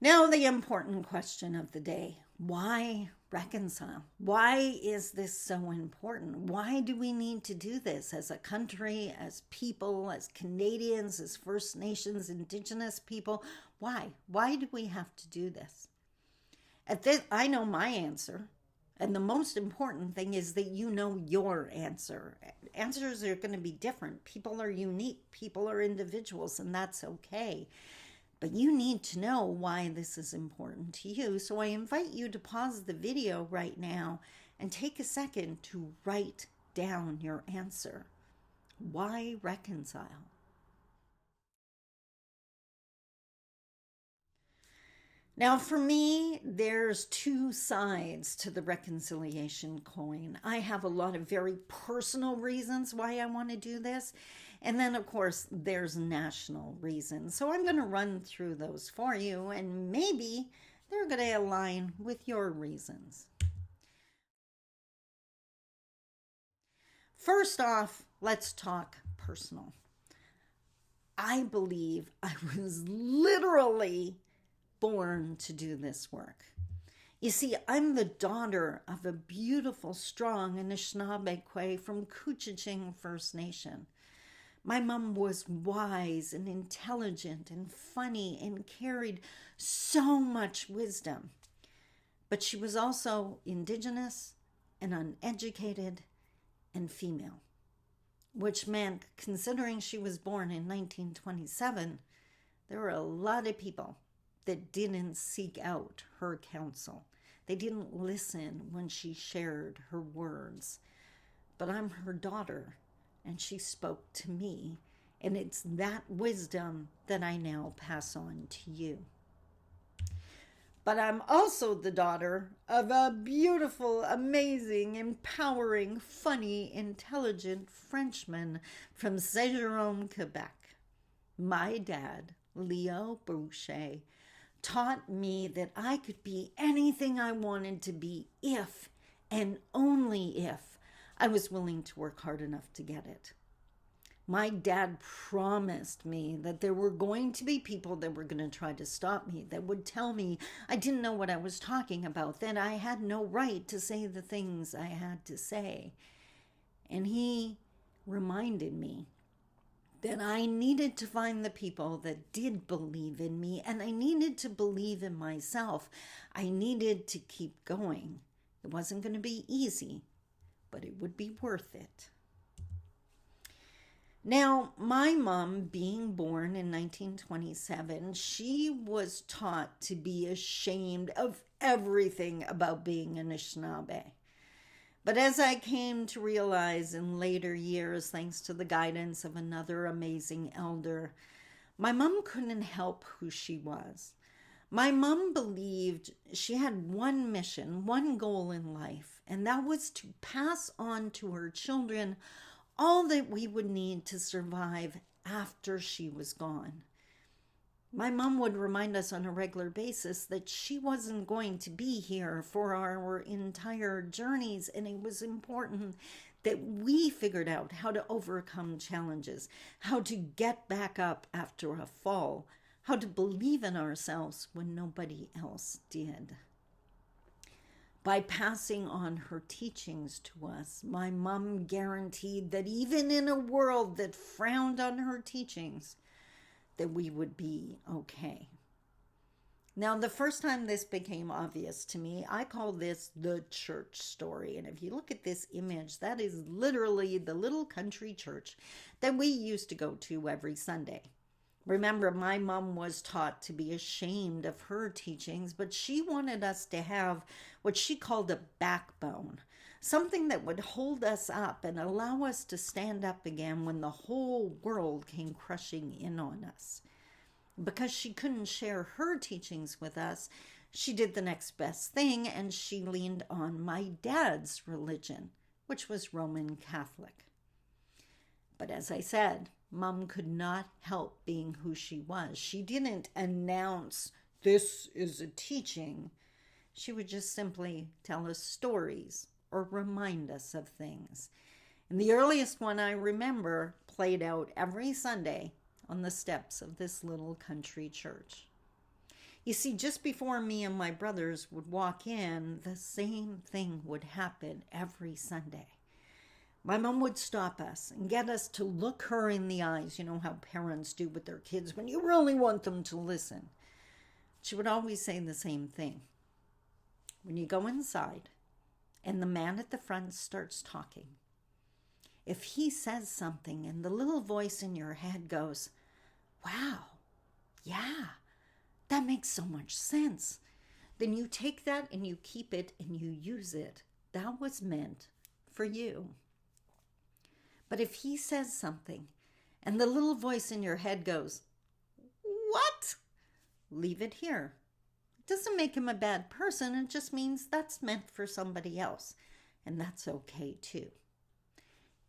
Now, the important question of the day: why reconcile? Why is this so important? Why do we need to do this as a country, as people, as Canadians, as First Nations, Indigenous people? Why? Why do we have to do this? At this, I know my answer. And the most important thing is that you know your answer. Answers are going to be different. People are unique, people are individuals, and that's okay. But you need to know why this is important to you. So I invite you to pause the video right now and take a second to write down your answer. Why reconcile? Now, for me, there's two sides to the reconciliation coin. I have a lot of very personal reasons why I want to do this. And then, of course, there's national reasons. So I'm going to run through those for you, and maybe they're going to align with your reasons. First off, let's talk personal. I believe I was literally born to do this work. You see, I'm the daughter of a beautiful, strong Anishinaabe from Couchiching First Nation. My mom was wise and intelligent and funny and carried so much wisdom. But she was also Indigenous and uneducated and female, which meant, considering she was born in 1927, there were a lot of people that didn't seek out her counsel. They didn't listen when she shared her words. But I'm her daughter, and she spoke to me, and it's that wisdom that I now pass on to you. But I'm also the daughter of a beautiful, amazing, empowering, funny, intelligent Frenchman from Saint-Jérôme, Quebec. My dad, Leo Boucher, taught me that I could be anything I wanted to be if, and only if, I was willing to work hard enough to get it. My dad promised me that there were going to be people that were going to try to stop me, that would tell me I didn't know what I was talking about, that I had no right to say the things I had to say. And he reminded me that I needed to find the people that did believe in me, and I needed to believe in myself. I needed to keep going. It wasn't going to be easy, but it would be worth it. Now, my mom, being born in 1927, she was taught to be ashamed of everything about being Anishinaabe. But as I came to realize in later years, thanks to the guidance of another amazing elder, my mom couldn't help who she was. My mom believed she had one mission, one goal in life, and that was to pass on to her children all that we would need to survive after she was gone. My mom would remind us on a regular basis that she wasn't going to be here for our entire journeys, and it was important that we figured out how to overcome challenges, how to get back up after a fall, how to believe in ourselves when nobody else did. By passing on her teachings to us, my mom guaranteed that even in a world that frowned on her teachings, that we would be okay. Now, the first time this became obvious to me, I call this the church story. And if you look at this image, that is literally the little country church that we used to go to every Sunday. Remember, my mom was taught to be ashamed of her teachings, but she wanted us to have what she called a backbone, something that would hold us up and allow us to stand up again when the whole world came crushing in on us. Because she couldn't share her teachings with us, she did the next best thing, and she leaned on my dad's religion, which was Roman Catholic. But as I said, Mom could not help being who she was. She didn't announce, "This is a teaching." She would just simply tell us stories or remind us of things. And the earliest one I remember played out every Sunday on the steps of this little country church. You see, just before me and my brothers would walk in, the same thing would happen every Sunday. My mom would stop us and get us to look her in the eyes. You know how parents do with their kids when you really want them to listen. She would always say the same thing. When you go inside and the man at the front starts talking, if he says something and the little voice in your head goes, wow, yeah, that makes so much sense, then you take that and you keep it and you use it. That was meant for you. But if he says something and the little voice in your head goes, what? Leave it here. It doesn't make him a bad person. It just means that's meant for somebody else. And that's okay too.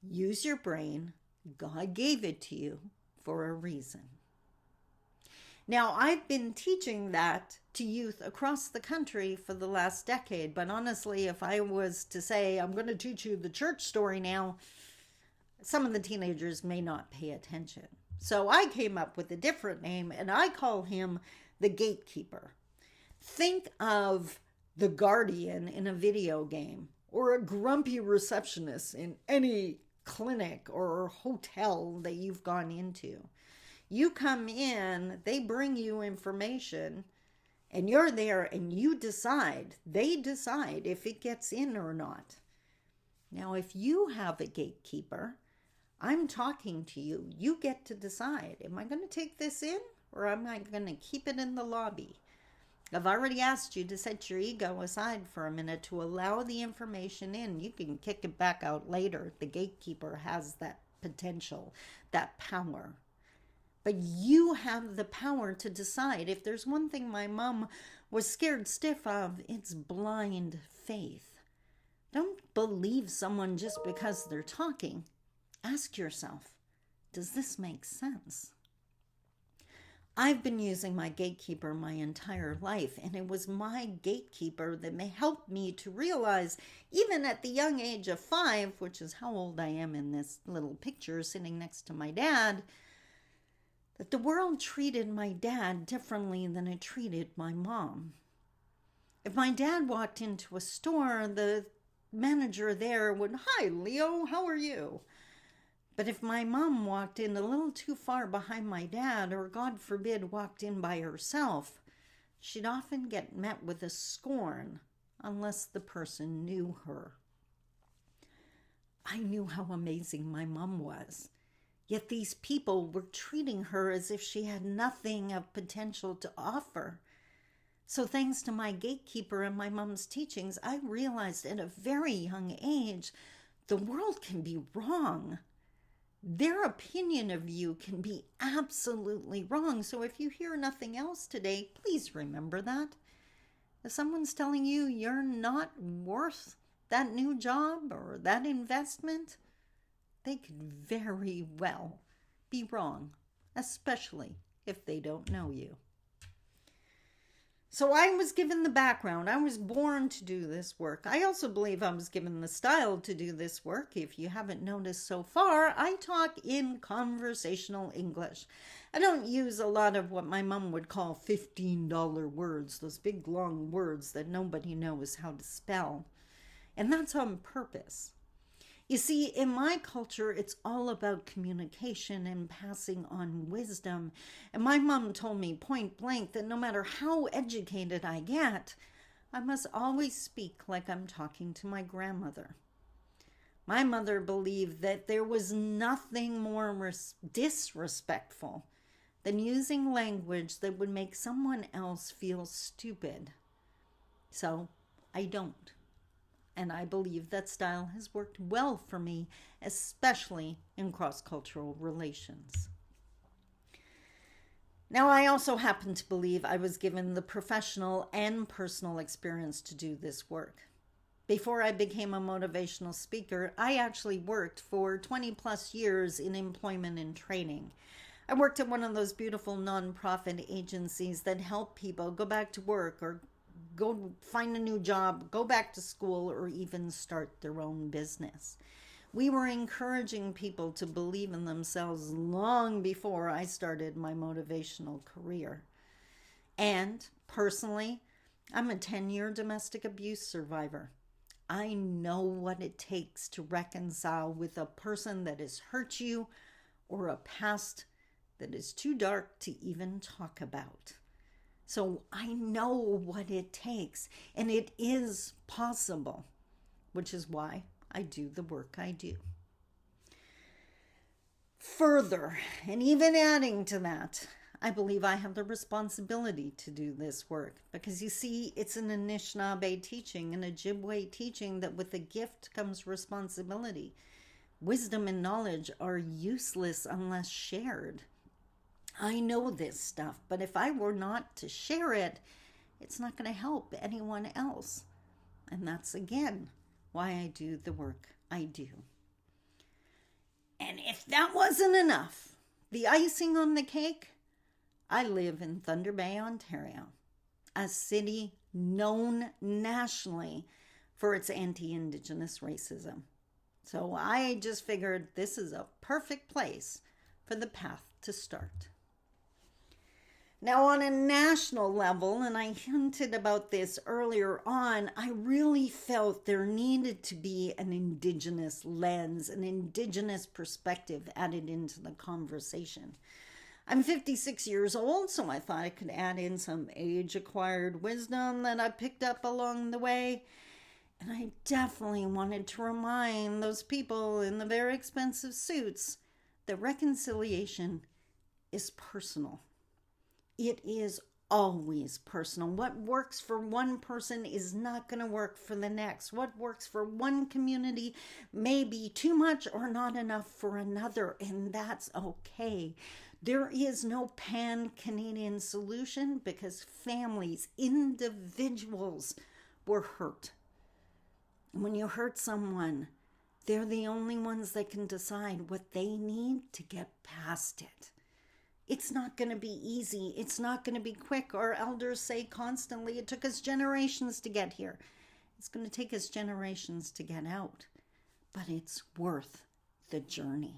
Use your brain. God gave it to you for a reason. Now, I've been teaching that to youth across the country for the last decade, but honestly, if I was to say, I'm going to teach you the church story now, some of the teenagers may not pay attention. So I came up with a different name, and I call him the gatekeeper. Think of the guardian in a video game, or a grumpy receptionist in any clinic or hotel that you've gone into. You come in, they bring you information, and you're there and you decide, they decide if it gets in or not. Now, if you have a gatekeeper, I'm talking to you, you get to decide, am I going to take this in or am I going to keep it in the lobby? I've already asked you to set your ego aside for a minute to allow the information in. You can kick it back out later. The gatekeeper has that potential, that power. But you have the power to decide. If there's one thing my mom was scared stiff of, it's blind faith. Don't believe someone just because they're talking. Ask yourself, does this make sense? I've been using my gatekeeper my entire life, and it was my gatekeeper that may help me to realize, even at the young age of 5, which is how old I am in this little picture sitting next to my dad, that the world treated my dad differently than it treated my mom. If my dad walked into a store, the manager there would, "Hi, Leo, how are you?" But if my mom walked in a little too far behind my dad, or God forbid, walked in by herself, she'd often get met with a scorn unless the person knew her. I knew how amazing my mom was. Yet these people were treating her as if she had nothing of potential to offer. So thanks to my gatekeeper and my mom's teachings, I realized at a very young age, the world can be wrong. Their opinion of you can be absolutely wrong. So if you hear nothing else today, please remember that. If someone's telling you you're not worth that new job or that investment, they could very well be wrong, especially if they don't know you. So I was given the background. I was born to do this work. I also believe I was given the style to do this work. If you haven't noticed so far, I talk in conversational English. I don't use a lot of what my mom would call $15 words, those big long words that nobody knows how to spell. And that's on purpose. You see, in my culture, it's all about communication and passing on wisdom. And my mom told me point blank that no matter how educated I get, I must always speak like I'm talking to my grandmother. My mother believed that there was nothing more disrespectful than using language that would make someone else feel stupid. So I don't. And I believe that style has worked well for me, especially in cross-cultural relations. Now, I also happen to believe I was given the professional and personal experience to do this work. Before I became a motivational speaker, I actually worked for 20 plus years in employment and training. I worked at one of those beautiful nonprofit agencies that help people go back to work or go find a new job, go back to school, or even start their own business. We were encouraging people to believe in themselves long before I started my motivational career. And personally, I'm a 10-year domestic abuse survivor. I know what it takes to reconcile with a person that has hurt you or a past that is too dark to even talk about. So I know what it takes, and it is possible, which is why I do the work I do. Further, and even adding to that, I believe I have the responsibility to do this work because you see, it's an Anishinaabe teaching, an Ojibwe teaching that with a gift comes responsibility. Wisdom and knowledge are useless unless shared. I know this stuff, but if I were not to share it, it's not going to help anyone else. And that's again why I do the work I do. And if that wasn't enough, the icing on the cake, I live in Thunder Bay, Ontario, a city known nationally for its anti-Indigenous racism. So I just figured this is a perfect place for the path to start. Now, on a national level, and I hinted about this earlier on, I really felt there needed to be an Indigenous lens, an Indigenous perspective added into the conversation. I'm 56 years old, so I thought I could add in some age-acquired wisdom that I picked up along the way. And I definitely wanted to remind those people in the very expensive suits that reconciliation is personal. It is always personal. What works for one person is not going to work for the next. What works for one community may be too much or not enough for another, and that's okay. There is no pan-Canadian solution because families, individuals were hurt. When you hurt someone, they're the only ones that can decide what they need to get past it. It's not going to be easy. It's not going to be quick. Our elders say constantly, it took us generations to get here. It's going to take us generations to get out. But it's worth the journey.